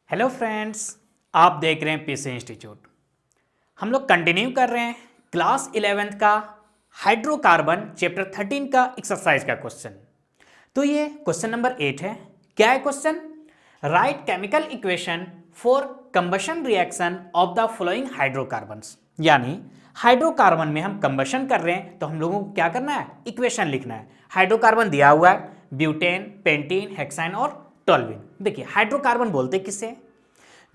Hello friends, आप देख रहे हैं पीसी इंस्टीट्यूट। हम लोग कंटिन्यू कर रहे हैं क्लास 11th का हाइड्रोकार्बन चैप्टर 13 का एक्सरसाइज का क्वेश्चन। तो ये क्वेश्चन नंबर 8 है। क्या है question? Right chemical equation for combustion reaction of the following hydrocarbons. यानी हाइड्रोकार्बन में हम कंबशन कर रहे हैं तो हम लोगों को क्या करना है? इक्वेशन लिखना है। हाइड्रोकार्बन दिया हुआ है ब्यूटेन, पेंटीन, हेक्साइन और टोल्यूइन। देखिए हाइड्रोकार्बन बोलते किससे?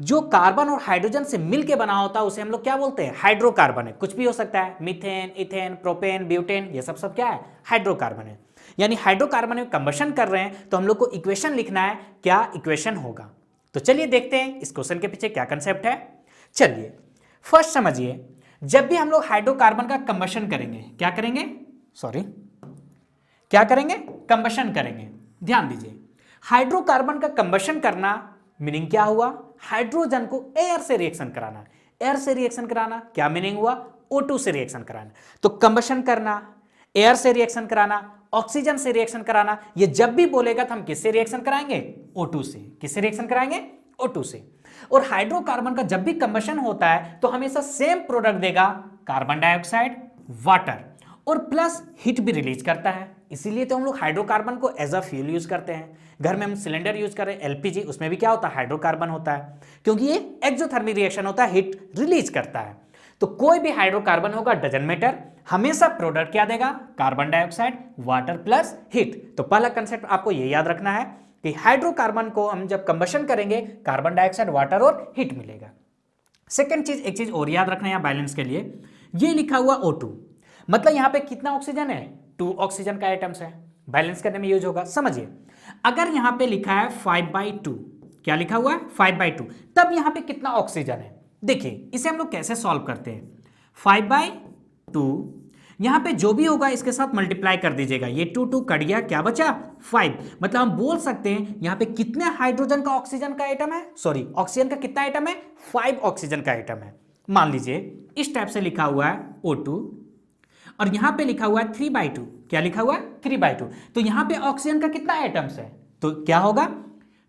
जो कार्बन और हाइड्रोजन से मिलके बना होता है उसे हम लोग क्या बोलते हैं? हाइड्रोकार्बन है। कुछ भी हो सकता है, मीथेन, इथेन, प्रोपेन, ब्यूटेन, ये सब क्या है? हाइड्रोकार्बन है। यानी हाइड्रोकार्बन में कंबशन कर रहे हैं तो हम लोग को इक्वेशन लिखना है। क्या इक्वेशन होगा? तो चलिए देखते हैं इस क्वेश्चन के पीछे क्या कंसेप्ट है। चलिए फर्स्ट समझिए, जब भी हम लोग हाइड्रोकार्बन का कंबशन करेंगे, क्या करेंगे? क्या करेंगे? कंबशन करेंगे। ध्यान दीजिए, हाइड्रोकार्बन का कंबशन करना मीनिंग क्या हुआ? हाइड्रोजन को एयर से रिएक्शन कराना। एयर से रिएक्शन कराना क्या मीनिंग हुआ? O2 से रिएक्शन कराना। तो कंबशन करना, एयर से रिएक्शन कराना, ऑक्सीजन से रिएक्शन कराना, ये जब भी बोलेगा तो हम किससे रिएक्शन कराएंगे? O2 से। किससे रिएक्शन कराएंगे? O2 से। और हाइड्रोकार्बन का जब भी कंबशन होता है तो हमेशा सेम प्रोडक्ट देगा, कार्बन डाइऑक्साइड, वाटर, और प्लस हीट भी रिलीज करता है। इसीलिए तो हम लोग हाइड्रोकार्बन को एज अ फ्यूल यूज करते हैं। घर में हम सिलेंडर यूज कर रहे हैं एलपीजी, उसमें भी क्या होता है? हाइड्रोकार्बन होता है, क्योंकि ये एक्सोथर्मिक रिएक्शन होता है, हीट रिलीज करता है। तो कोई भी हाइड्रोकार्बन होगा, डजंट मैटर, हमेशा प्रोडक्ट क्या देगा? Carbon dioxide, water plus heat. तो पहला कंसेप्ट आपको ये याद रखना है कि हाइड्रोकार्बन को हम जब कंबशन करेंगे कार्बन डाइऑक्साइड, वाटर और हीट मिलेगा। सेकेंड चीज, एक चीज और याद रखना है बैलेंस के लिए, ये लिखा हुआ O2, मतलब यहां पे कितना ऑक्सीजन है? 2 ऑक्सीजन का आइटम्स है। बैलेंस करने में यूज होगा। समझिए, अगर यहां पे लिखा है 5/2, क्या लिखा हुआ है? 5/2, तब यहां पे कितना ऑक्सीजन है? देखिए इसे हम लोग कैसे सॉल्व करते हैं। 5/2, यहां पे जो भी होगा इसके साथ मल्टीप्लाई कर दीजिएगा। ये 2 कट गया, क्या बचा? 5। मतलब हम बोल सकते हैं यहां पे कितने हाइड्रोजन का ऑक्सीजन का आइटम है? सॉरी, ऑक्सीजन का कितना आइटम है? 5 ऑक्सीजन का आइटम है। मान लीजिए इस टाइप से लिखा हुआ है O2, और यहां पे लिखा हुआ है 3/2। क्या लिखा हुआ है? 3/2। तो यहां पे ऑक्सीजन का कितना आइटम्स है? तो क्या होगा?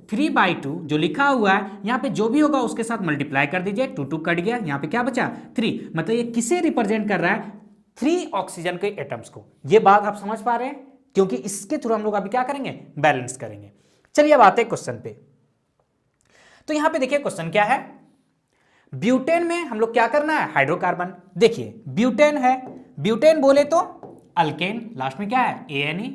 3/2 जो लिखा हुआ है, यहां पे जो भी होगा उसके साथ मल्टीप्लाई कर दीजिए। 2 कट गया, यहां पे क्या बचा? 3। मतलब ये किसे रिप्रेजेंट कर रहा है? 3 ऑक्सीजन के एटम्स को। ये बात आप समझ पा रहे हैं? क्योंकि इसके थ्रू हम लोग अभी क्या करेंगे? बैलेंस करेंगे। चलिए अब आते हैं क्वेश्चन पे। तो यहां पे देखिए क्वेश्चन क्या है। ब्यूटेन में हम लोग क्या करना है? हाइड्रोकार्बन। देखिए ब्यूटेन है, ब्यूटेन बोले तो अल्केन, लास्ट में क्या है? ANE।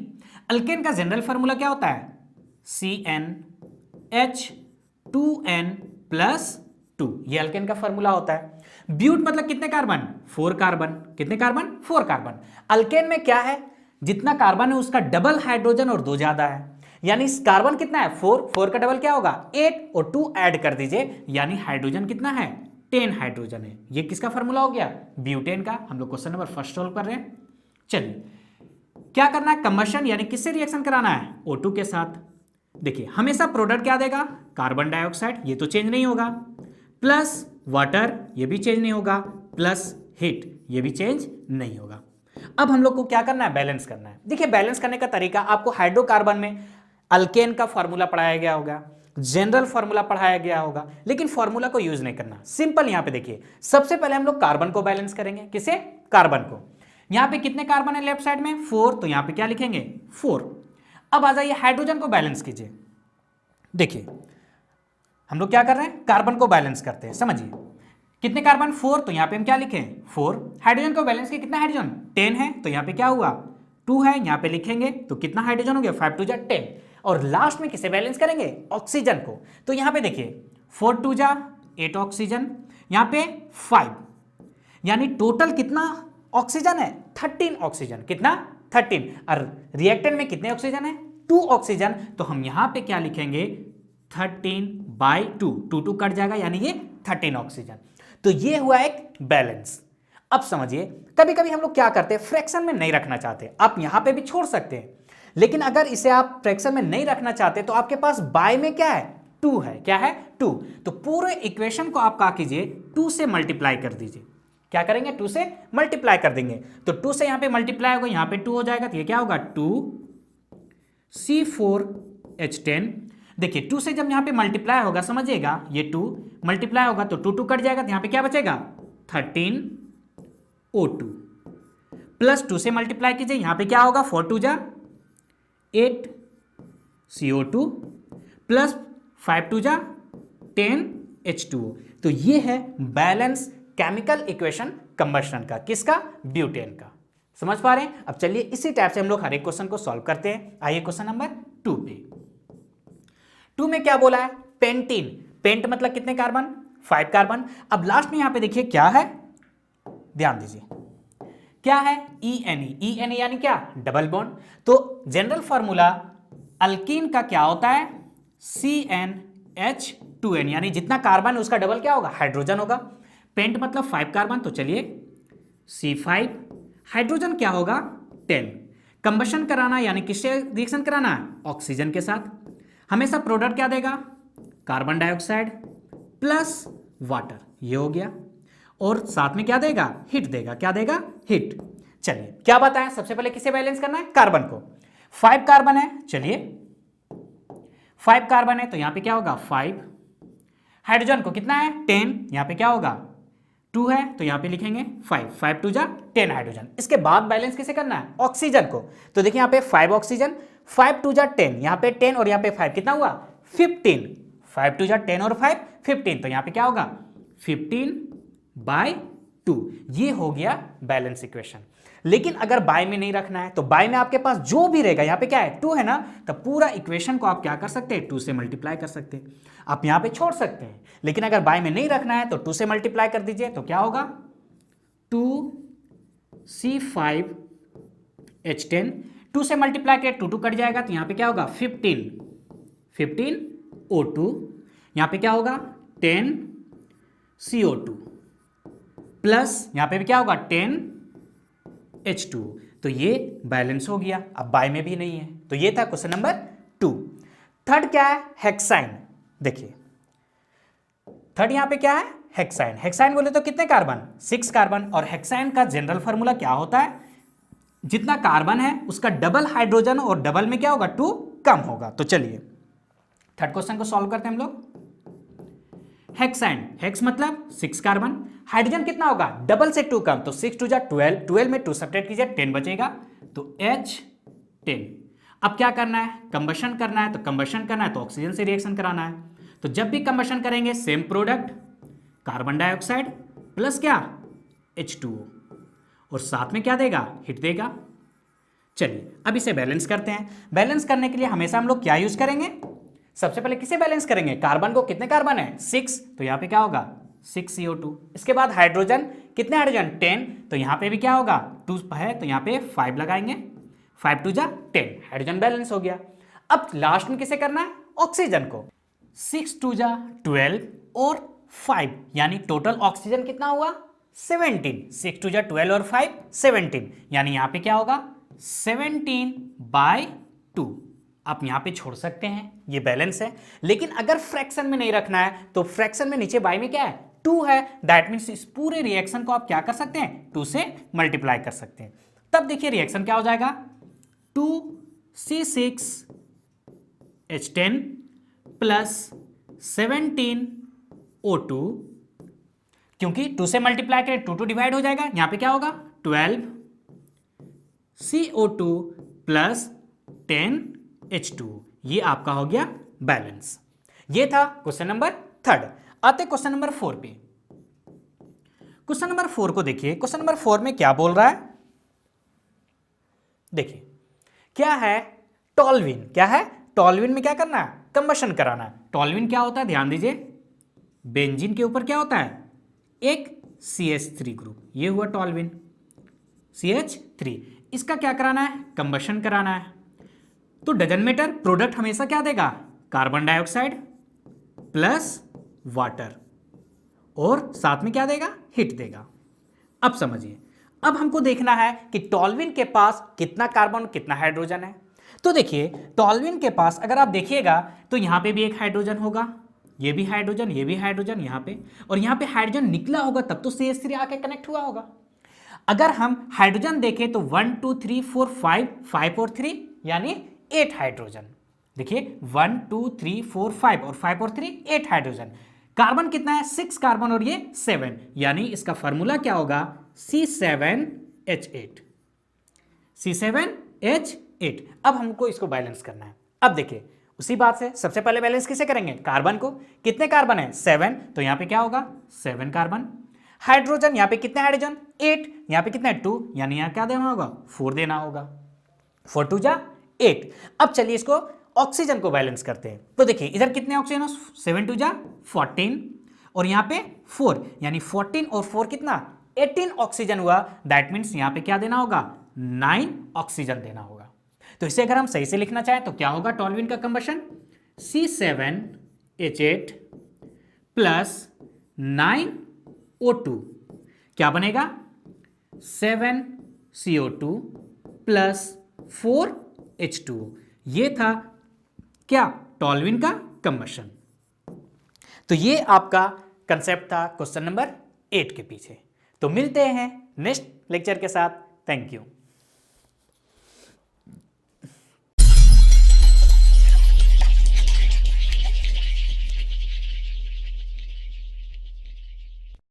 अल्केन का जनरल फार्मूला क्या होता है? CnH2n प्लस 2, ये अल्केन का फार्मूला होता है। ब्यूट मतलब कितने कार्बन? 4 कार्बन। कितने कार्बन? 4 कार्बन। अल्केन में क्या है? जितना कार्बन है उसका डबल हाइड्रोजन और 2 ज्यादा है। यानी कार्बन कितना है? 4 का डबल क्या होगा? 8, और 2 ऐड कर दीजिए, यानी हाइड्रोजन कितना है? 10 हाइड्रोजन है। ये किसका फार्मूला हो गया? ब्यूटेन का। हम लोग क्वेश्चन नंबर फर्स्ट सॉल्व कर रहे हैं। चलिए क्या करना है? कंबशन, यानी किससे रिएक्शन कराना है? O2 के साथ। देखिए हमेशा प्रोडक्ट क्या देगा? कार्बन डाइऑक्साइड, ये तो चेंज नहीं होगा, प्लस वाटर, ये भी चेंज नहीं होगा, प्लस हीट, ये भी चेंज नहीं होगा। अब हम लोग को क्या करना है? बैलेंस करना है। देखिए बैलेंस करने का तरीका आपको हाइड्रोकार्बन में अल्केन का फार्मूला पढ़ाया गया होगा, जनरल फार्मूला पढ़ाया गया होगा, लेकिन फार्मूला को यूज नहीं करना। सिंपल यहां पे देखिए, सबसे पहले हम लोग कार्बन को बैलेंस करेंगे। किसे? कार्बन को। यहां पे कितने कार्बन है लेफ्ट साइड में? 4, तो यहां पे क्या लिखेंगे? 4। अब आ जाइए हाइड्रोजन को बैलेंस कीजिए। देखिए हम लोग क्या कर रहे हैं? कार्बन को बैलेंस करते हैं। समझिए कितने कार्बन? 4, तो यहां पे हम क्या लिखें? 4। हाइड्रोजन को बैलेंस किया, कितना हाइड्रोजन? 10 है, तो यहां पे क्या हुआ? 2 है, यहां पे लिखेंगे तो कितना हाइड्रोजन हो गया? 5 2 10। और लास्ट में किसे बैलेंस करेंगे? ऑक्सीजन को। तो यहां पे देखिए 4 2 8 ऑक्सीजन, यहां पे 5, यानी टोटल कितना ऑक्सीजन है? 13 ऑक्सीजन। कितना? 13। और रिएक्टेंट में कितने ऑक्सीजन है? 2 ऑक्सीजन। तो हम यहां पे क्या लिखेंगे? 13/2। 2 कट जाएगा, यानी ये 13 ऑक्सीजन। तो ये हुआ एक बैलेंस। अब समझिए, कभी कभी हम लोग क्या करते हैं? फ्रैक्शन में नहीं रखना चाहते, आप यहां पे भी छोड़ सकते हैं, लेकिन अगर इसे आप फ्रैक्शन में नहीं रखना चाहते तो आपके पास बाय में क्या है? 2 है। क्या है? 2। तो पूरे इक्वेशन को आप क्या कीजिए? 2 से मल्टीप्लाई कर दीजिए। क्या करेंगे? 2 से मल्टीप्लाई कर देंगे। तो 2 से यहां पे मल्टीप्लाई होगा, यहां पे 2 हो जाएगा, तो ये क्या होगा? 2 C4H10। देखिए 2 से जब यहाँ पे मल्टीप्लाई होगा, समझिएगा ये 2 मल्टीप्लाई होगा तो 2 कट जाएगा, तो यहाँ पे क्या बचेगा 13O2 प्लस 2 से मल्टीप्लाई कीजिए, यहाँ पे क्या होगा 4 2 जा 8CO2 प्लस 5 2 जा 10H2O। तो ये है बैलेंस केमिकल इक्वेशन कंबशन का, किसका, ब्यूटेन का। समझ पा रहे हैं। अब चलिए इसी टाइप से हम लोग हर एक क्वेश्चन को सॉल्व करते हैं। आइए क्वेश्चन नंबर 2 पे। 2 में क्या बोला है, पेंटीन। पेंट मतलब कितने कार्बन, 5 कार्बन। अब लास्ट में यहां पे देखिए क्या है, ध्यान दीजिए क्या है, ENE यानी क्या, डबल बॉन्ड। तो जनरल फॉर्मूला अल्कीन का क्या होता है, CnH2n, यानी जितना कार्बन है उसका डबल क्या होगा, हाइड्रोजन होगा। पेंट मतलब 5 कार्बन, तो चलिए C5, हाइड्रोजन क्या होगा 10। कंबशन कराना यानी किससे रिएक्शन कराना है, ऑक्सीजन के साथ। हमेशा प्रोडक्ट क्या देगा, कार्बन डाइऑक्साइड प्लस वाटर, ये हो गया। और साथ में क्या देगा, हीट देगा, क्या देगा, हीट। चलिए क्या बताएं, सबसे पहले किसे बैलेंस करना है, कार्बन को। 5 कार्बन है, चलिए 5 कार्बन है तो यहां पे क्या होगा 5। हाइड्रोजन को कितना है 10, यहां पे क्या होगा 2 है तो यहां पे लिखेंगे 5, 5 2 जा 10 हाइड्रोजन। इसके बाद बैलेंस किसे करना है, ऑक्सीजन को। तो देखिए यहां पे 5 ऑक्सीजन, 5 2 जा 10, यहां पे 10 और यहां पे 5 कितना हुआ 15, 5 2 जा 10 और 5 15, तो यहां पे क्या होगा 15/2। ये हो गया बैलेंस इक्वेशन। लेकिन अगर बाय में नहीं रखना है तो बाय में आपके पास जो भी रहेगा, यहां पे क्या है 2 है ना, तो पूरा इक्वेशन को आप क्या कर सकते हैं 2 से मल्टीप्लाई कर सकते हैं। आप यहां पे छोड़ सकते हैं, लेकिन अगर बाय में नहीं रखना है तो 2 से मल्टीप्लाई कर दीजिए, तो क्या होगा 2C5H10, 2 से मल्टीप्लाई किया 2 2 कट जाएगा, तो यहां पे क्या होगा 15O2, यहां पे क्या होगा 10CO2 प्लस यहां पे भी क्या होगा 10H2। तो ये बैलेंस हो गया। अब बाय में भी नहीं है, तो ये था क्वेश्चन नंबर 2। थर्ड क्या है, हेक्साइन। देखिए थर्ड यहां पे क्या है, हेक्साइन। हेक्साइन बोले तो कितने कार्बन, 6 कार्बन। और हेक्साइन का जनरल फॉर्मूला क्या होता है, जितना कार्बन है उसका डबल हाइड्रोजन, और डबल में क्या होगा 2 कम होगा। तो चलिए थर्ड क्वेश्चन को सॉल्व करते हैं हम लोग। हेक्साइन, हेक्स मतलब 6 कार्बन, हाइड्रोजन कितना होगा डबल से 2 कम, तो 6 2 जा 12, 12 में 2 सब्ट्रैक्ट कीजिए 10 बचेगा, तो H10। अब क्या करना है, कंबशन करना है, तो कंबशन करना है तो ऑक्सीजन से रिएक्शन कराना है। तो जब भी कंबशन करेंगे same product, carbon dioxide plus क्या H2O, और साथ में क्या देगा, हिट देगा। चलिए अब इसे बैलेंस करते हैं। बैलेंस करने के लिए हमेशा हम लोग क्या यूज करेंगे, सबसे पहले किसे बैलेंस करेंगे, कार्बन को। कितने कार्बन है 6, तो यहां पे क्या होगा 6CO2। इसके बाद हाइड्रोजन, कितने हाइड्रोजन 10, तो यहां पे भी क्या होगा 2 है तो यहां पे 5 लगाएंगे, 5 2 जा 10, हाइड्रोजन बैलेंस हो गया। अब लास्ट में किसे करना है, ऑक्सीजन को। 6 2 जा 12 और 5, यानी टोटल ऑक्सीजन कितना हुआ 17, 6 2 जा 12 और 5 17, यानी यहां पे क्या होगा 17/2। आप यहां पे छोड़ सकते हैं, ये बैलेंस है। लेकिन अगर फ्रैक्शन में नहीं रखना है तो फ्रैक्शन में नीचे बाय में क्या है 2 है, दैट मीन्स इस पूरे रिएक्शन को आप क्या कर सकते हैं 2 से मल्टीप्लाई कर सकते हैं। तब देखिए रिएक्शन क्या हो जाएगा 2C6H10 प्लस 17O2, क्योंकि 2 से मल्टीप्लाई करें 2 2 डिवाइड हो जाएगा, यहां पे क्या होगा 12CO2 प्लस 10H2। ये आपका हो गया बैलेंस। ये था क्वेश्चन नंबर 3। आते क्वेश्चन नंबर 4 पे। क्वेश्चन नंबर 4 को देखिए, क्वेश्चन नंबर 4 में क्या बोल रहा है, देखिए क्या है टॉल्विन। क्या है टॉल्विन में क्या करना है, कंबशन कराना है। टॉल्विन क्या होता है, ध्यान दीजिए, बेंजीन के ऊपर क्या होता है एक CH3 ग्रुप, ये हुआ टॉल्विन CH3। इसका क्या कराना है, कंबशन कराना है। तो डजन मैटर, प्रोडक्ट हमेशा क्या देगा कार्बन डाइऑक्साइड प्लस वाटर, और साथ में क्या देगा हिट देगा। अब समझिए, अब हमको देखना है कि टॉल्विन के पास कितना कार्बन कितना हाइड्रोजन है। तो देखिए टॉल्विन के पास अगर आप देखिएगा तो यहां पे भी एक हाइड्रोजन होगा, ये भी हाइड्रोजन, ये भी हाइड्रोजन यहां पे, और यहां पे हाइड्रोजन निकला होगा तब तो CH3 आके कनेक्ट हुआ होगा। अगर हम हाइड्रोजन देखें तो 1 2 3 4 5 5 और 3 यानी 8 हाइड्रोजन, देखिए 1 2 3 4 5 और 5 और 3 8 हाइड्रोजन। कार्बन कितना है 6 कार्बन और ये 7, यानी इसका फॉर्मूला क्या होगा C7H8। C7H8। अब हमको इसको बैलेंस करना है। अब देखिए उसी बात से सबसे पहले बैलेंस किसे करेंगे, कार्बन को। कितने कार्बन है 7, तो यहां पे क्या होगा 7 कार्बन। हाइड्रोजन यहां पे कितने हाइड्रोजन 8, यहां पे कितना है 2, यानी यहां क्या देना होगा 4 देना होगा। 4 2 जा 8। अब चलिए इसको ऑक्सीजन को बैलेंस करते हैं। तो देखिए इधर कितने ऑक्सीजन है 7 2 जा 14 और यहां पे 4, यानी 14 और 4 कितना 18 ऑक्सीजन हुआ। दैट मीन्स यहां पे क्या देना होगा 9 ऑक्सीजन देना होगा। तो इसे अगर हम सही से लिखना चाहें तो क्या होगा टॉल्यूइन का कंबशन C7H8 प्लस 9O2 क्या बनेगा 7CO2 प्लस 4H2O। ये था क्या टॉल्यूइन का कंबशन। तो ये आपका कंसेप्ट था क्वेश्चन नंबर 8 के पीछे। तो मिलते हैं नेक्स्ट लेक्चर के साथ। Thank you.